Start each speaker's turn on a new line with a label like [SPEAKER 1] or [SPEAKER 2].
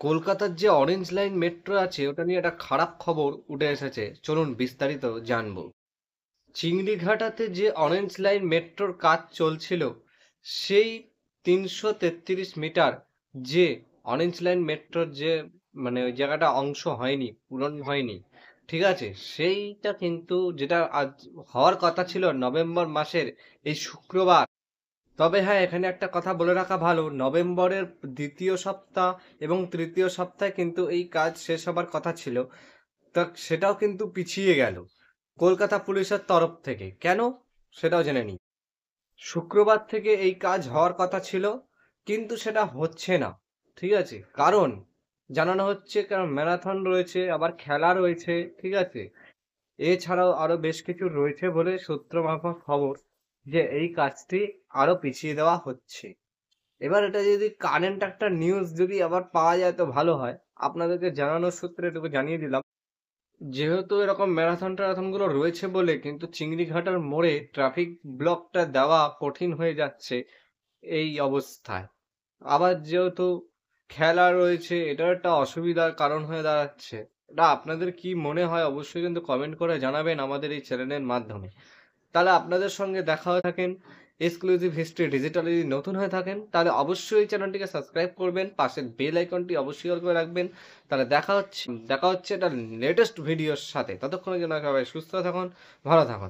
[SPEAKER 1] কলকাতার যে orange line metro আছে ওটা নিয়ে একটা খারাপ খবর উঠে এসেছে, চলুন বিস্তারিত জানবো। চিংড়িঘাটাতে যে অরেঞ্জ লাইন মেট্রোর কাজ চলছিল, সেই ৩৩৩ মিটার যে অরেঞ্জ লাইন মেট্রোর যে ওই জায়গাটা অংশ হয়নি, পূরণ হয়নি, ঠিক আছে, সেইটা কিন্তু যেটা আজ হওয়ার কথা ছিল নভেম্বর মাসের এই শুক্রবার। তবে হ্যাঁ, এখানে একটা কথা বলে রাখা ভালো, নভেম্বরের দ্বিতীয় সপ্তাহ এবং তৃতীয় সপ্তাহে কিন্তু এই কাজ শেষ হবার কথা ছিল। তা সেটাও কিন্তু পিছিয়ে গেল কলকাতা পুলিশের তরফ থেকে। কেন, সেটাও জেনে নিই। শুক্রবার থেকে এই কাজ হওয়ার কথা ছিল, কিন্তু সেটা হচ্ছে না, ঠিক আছে। কারণ জানানো হচ্ছে, কারণ ম্যারাথন রয়েছে, আবার খেলা রয়েছে, ঠিক আছে। এছাড়াও আরো বেশ কিছু রয়েছে বলে সূত্র মারফত খবর যে এই কাজটি আরো পিছিয়ে দেওয়া হচ্ছে। এবার এটা যদি কারেন্ট একটা নিউজ যদি আবার পাওয়া যায় তো ভালো হয়। আপনাদেরকে জানানোর সূত্রে এটুকু জানিয়ে দিলাম, যেহেতু এরকম ম্যারাথন ট্যারাথন গুলো রয়েছে বলে কিন্তু চিংড়িঘাটার মোড়ে ট্রাফিক ব্লকটা দেওয়া কঠিন হয়ে যাচ্ছে এই অবস্থায়। আবার যেহেতু খেলা রয়েছে, এটাও একটা অসুবিধার কারণ হয়ে দাঁড়াচ্ছে। এটা আপনাদের কি মনে হয় অবশ্যই কিন্তু কমেন্ট করে জানাবেন আমাদের এই চ্যানেলের মাধ্যমে। তাহলে আপনাদের সঙ্গে দেখা হয়ে থাকেন এক্সক্লুসিভ হিস্ট্রি ডিজিটাল। যদি নতুন হয়ে থাকেন তাহলে অবশ্যই চ্যানেলটিকে সাবস্ক্রাইব করবেন, পাশের বেল আইকনটি অবশ্যই অল করে রাখবেন। তাহলে দেখা হচ্ছে একটা লেটেস্ট ভিডিওর সাথে। ততক্ষণের জন্য সবাই সুস্থ থাকুন, ভালো থাকুন।